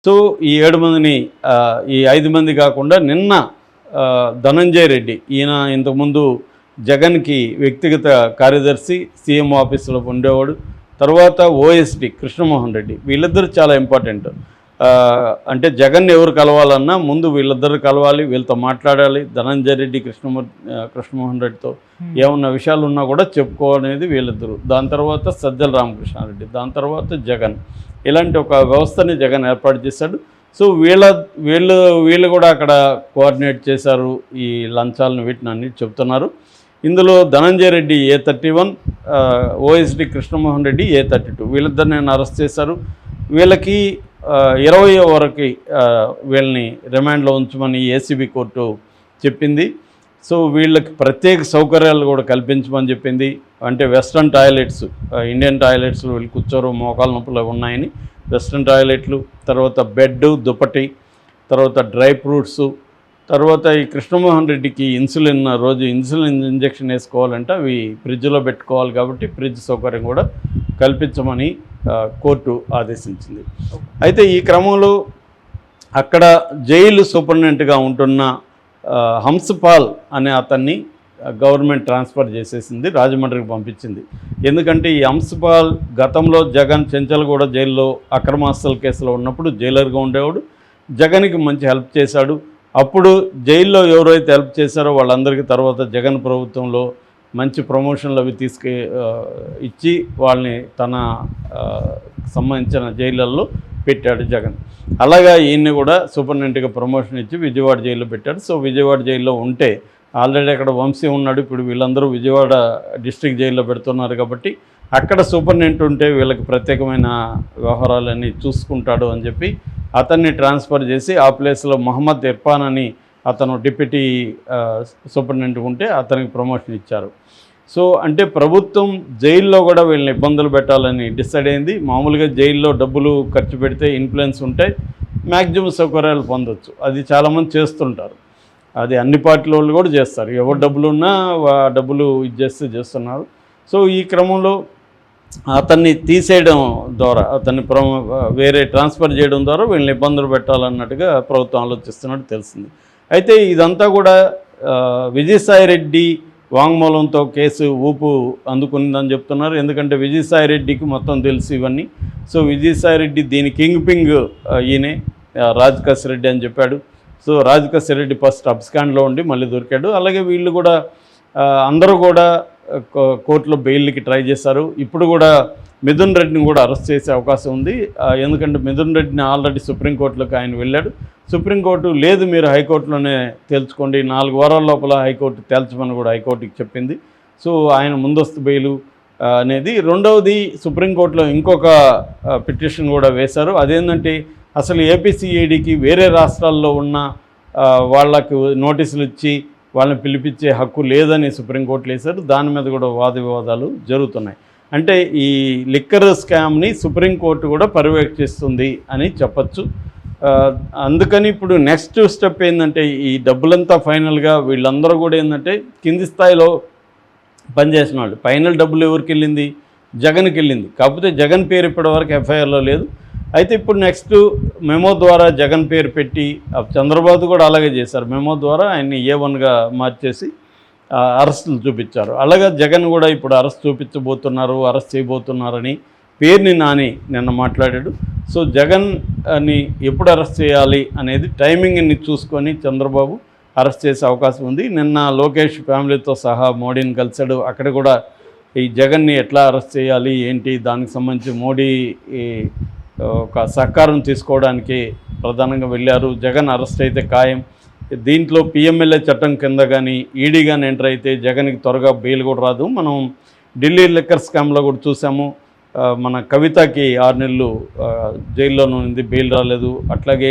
So ఈ 7 మందిని ఈ 5 మంది కాకుండా నిన్న ధనంజయ్ రెడ్డి ఈయన ఇంతకుముందు జగన్కి వ్యక్తిగత కార్యదర్శి సీఎం ఆఫీసులో ఉండేవాడు. తర్వాత ఓఎస్డి కృష్ణమోహన్ రెడ్డి వీళ్ళిద్దరు చాలా ఇంపార్టెంట్. అంటే జగన్ ఎవరు కలవాలన్నా ముందు వీళ్ళిద్దరు కలవాలి, వీళ్ళతో మాట్లాడాలి. ధనంజయ్ రెడ్డి కృష్ణమోహన్ రెడ్డితో ఏమన్నా విషయాలు ఉన్నా కూడా చెప్పుకోవాలనేది వీళ్ళిద్దరు. దాని తర్వాత సజ్జల రామకృష్ణారెడ్డి, దాని తర్వాత జగన్. ఇలాంటి ఒక వ్యవస్థని జగన్ ఏర్పాటు చేశాడు. సో వీళ్ళు కూడా అక్కడ కోఆర్డినేట్ చేశారు ఈ లంచాలను, వీటిని అన్ని చెప్తున్నారు. ఇందులో Dhananjay Reddy A31, OSD Krishnamohan Reddy A32 వీళ్ళిద్దరు నేను అరెస్ట్ చేశారు. వీళ్ళకి 20వ వరకు వీళ్ళని రిమాండ్లో ఉంచమని ఏసీబీ కోర్టు చెప్పింది. సో వీళ్ళకి ప్రత్యేక సౌకర్యాలు కూడా కల్పించమని చెప్పింది. అంటే వెస్ట్రన్ టాయిలెట్స్, ఇండియన్ టాయిలెట్స్లో వీళ్ళు కూర్చోరు, మోకాల నొప్పులు ఉన్నాయని వెస్ట్రన్ టాయిలెట్లు, తర్వాత బెడ్, దుప్పటి, తర్వాత డ్రై ఫ్రూట్స్, తర్వాత ఈ కృష్ణమోహన్ రెడ్డికి రోజు ఇన్సులిన్ ఇంజెక్షన్ వేసుకోవాలంటే అవి ఫ్రిడ్జ్లో పెట్టుకోవాలి కాబట్టి ఫ్రిడ్జ్ సౌకర్యం కూడా కల్పించమని కోర్టు ఆదేశించింది. అయితే ఈ క్రమంలో అక్కడ జైలు సూపరింటెండెంట్గా ఉంటున్న హంసపాల్ అనే అతన్ని గవర్నమెంట్ ట్రాన్స్ఫర్ చేసేసింది, రాజమండ్రికి పంపించింది. ఎందుకంటే ఈ హంసపాల్ గతంలో జగన్ చెంచల్గూడ జైల్లో అక్రమాస్తుల కేసులో ఉన్నప్పుడు జైలర్గా ఉండేవాడు. జగన్కి మంచి హెల్ప్ చేశాడు. అప్పుడు జైల్లో ఎవరైతే హెల్ప్ చేశారో వాళ్ళందరికీ తర్వాత జగన్ ప్రభుత్వంలో మంచి ప్రమోషన్లు అవి ఇచ్చి వాళ్ళని తన సంబంధించిన జైళ్ళల్లో పెట్టాడు జగన్. అలాగా ఈయన్ని కూడా సూపరింటెండెంట్గా ప్రమోషన్ ఇచ్చి విజయవాడ జైల్లో పెట్టాడు. సో విజయవాడ జైల్లో ఉంటే ఆల్రెడీ అక్కడ వంశీ ఉన్నాడు, ఇప్పుడు వీళ్ళందరూ విజయవాడ డిస్ట్రిక్ట్ జైల్లో పెడుతున్నారు కాబట్టి అక్కడ సూపరింటెండెంట్ ఉంటే వీళ్ళకి ప్రత్యేకమైన వ్యవహారాలన్నీ చూసుకుంటాడు అని చెప్పి అతన్ని ట్రాన్స్ఫర్ చేసి ఆ ప్లేస్లో మహమ్మద్ ఇర్ఫాన్ అని అతను డిప్యూటీ సూపరింటెండెంట్ ఉంటే అతనికి ప్రమోషన్ ఇచ్చారు. సో అంటే ప్రభుత్వం జైల్లో కూడా వీళ్ళని ఇబ్బందులు పెట్టాలని డిసైడ్ అయింది. మామూలుగా జైల్లో డబ్బులు ఖర్చు పెడితే ఇన్ఫ్లుయెన్స్ ఉంటే మ్యాక్సిమం సౌకర్యాలు పొందొచ్చు, అది చాలామంది చేస్తుంటారు. అది అన్ని పార్టీల వాళ్ళు కూడా చేస్తారు, ఎవరు డబ్బులు ఉన్నా డబ్బులు చేస్తున్నారు. సో ఈ క్రమంలో అతన్ని తీసేయడం ద్వారా, అతన్ని వేరే ట్రాన్స్ఫర్ చేయడం ద్వారా వీళ్ళని ఇబ్బందులు పెట్టాలన్నట్టుగా ప్రభుత్వం ఆలోచిస్తున్నట్టు తెలిసింది. అయితే ఇదంతా కూడా విజయసాయిరెడ్డి వాంగ్మూలంతో కేసు ఊపు అందుకుందని చెప్తున్నారు. ఎందుకంటే విజయసాయిరెడ్డికి మొత్తం తెలుసు ఇవన్నీ. సో విజయసాయిరెడ్డి దీని కింగ్ పింగ్ ఈయనే రాజకాశి రెడ్డి అని చెప్పాడు. సో రాజకాశి రెడ్డి ఫస్ట్ అబ్స్కాండ్లో ఉండి మళ్ళీ దొరికాడు. అలాగే వీళ్ళు కూడా అందరూ కూడా కోర్టులో బెయిల్కి ట్రై చేశారు. ఇప్పుడు కూడా మిథున్ రెడ్డిని కూడా అరెస్ట్ చేసే అవకాశం ఉంది. ఎందుకంటే మిథున్ రెడ్డిని ఆల్రెడీ సుప్రీంకోర్టులోకి ఆయన వెళ్ళాడు. సుప్రీంకోర్టు లేదు, మీరు హైకోర్టులోనే తేల్చుకోండి, 4 వారాల లోపల హైకోర్టు తేల్చమని కూడా హైకోర్టుకి చెప్పింది. సో ఆయన ముందస్తు బెయిలు అనేది. రెండవది సుప్రీంకోర్టులో ఇంకొక పిటిషన్ కూడా వేశారు. అదేంటంటే అసలు ఏపీసీఐడికి వేరే రాష్ట్రాల్లో ఉన్న వాళ్ళకు నోటీసులు ఇచ్చి వాళ్ళని పిలిపించే హక్కు లేదని సుప్రీంకోర్టులో వేశారు. దాని మీద కూడా వాద వివాదాలు జరుగుతున్నాయి. అంటే ఈ లిక్కర్ స్కామ్ని సుప్రీంకోర్టు కూడా పర్యవేక్షిస్తుంది అని చెప్పచ్చు. అందుకని ఇప్పుడు నెక్స్ట్ స్టెప్ ఏంటంటే ఈ డబ్బులంతా ఫైనల్గా వీళ్ళందరూ కూడా ఏంటంటే కింది స్థాయిలో పనిచేసిన వాళ్ళు, ఫైనల్ డబ్బులు ఎవరికి వెళ్ళింది? జగన్కి వెళ్ళింది. కాకపోతే జగన్ పేరు ఇప్పటివరకు ఎఫ్ఐఆర్లో లేదు. అయితే ఇప్పుడు నెక్స్ట్ మెమో ద్వారా జగన్ పేరు పెట్టి, చంద్రబాబు కూడా అలాగే చేశారు, మెమో ద్వారా ఆయన్ని A1గా మార్చేసి అరెస్టులు చూపించారు. అలాగే జగన్ కూడా ఇప్పుడు అరెస్ట్ అరెస్ట్ చేయబోతున్నారని పేరుని నాని నిన్న మాట్లాడాడు. సో జగన్ని ఎప్పుడు అరెస్ట్ చేయాలి అనేది టైమింగ్ని చూసుకొని చంద్రబాబు అరెస్ట్ చేసే అవకాశం ఉంది. నిన్న లోకేష్ ఫ్యామిలీతో సహా మోడీని కలిశాడు. అక్కడ కూడా ఈ జగన్ని ఎట్లా అరెస్ట్ చేయాలి ఏంటి దానికి సంబంధించి మోడీ ఒక సహకారం తీసుకోవడానికి ప్రధానంగా వెళ్ళారు. జగన్ అరెస్ట్ అయితే ఖాయం. దీంట్లో పిఎంఎల్ఏ చట్టం కింద కానీ ఈడీ కానీ ఎంటర్ అయితే జగన్కి త్వరగా బెయిల్ కూడా రాదు. మనం ఢిల్లీ లిక్కర్ స్కామ్లో కూడా చూసాము, మన కవితకి 6 నెలలు జైల్లోనే ఉంది, బెయిల్ రాలేదు. అట్లాగే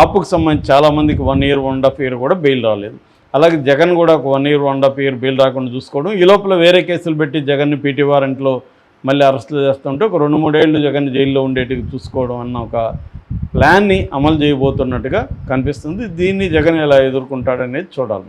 ఆపుకు సంబంధించి చాలామందికి 1 year 1.5 year కూడా బెయిల్ రాలేదు. అలాగే జగన్ కూడా ఒక 1 year 1.5 year బెయిల్ రాకుండా చూసుకోవడం. ఈ లోపల వేరే కేసులు పెట్టి జగన్ని పీటీ వారెంట్లో మళ్ళీ అరెస్టులు చేస్తుంటే ఒక 2-3 ఏళ్ళు జగన్ జైల్లో ఉండేటివి చూసుకోవడం అన్న ఒక ప్లాన్ని అమలు చేయబోతున్నట్టుగా కనిపిస్తుంది. దీన్ని జగన్ ఎలా ఎదుర్కొంటాడనేది చూడాలి.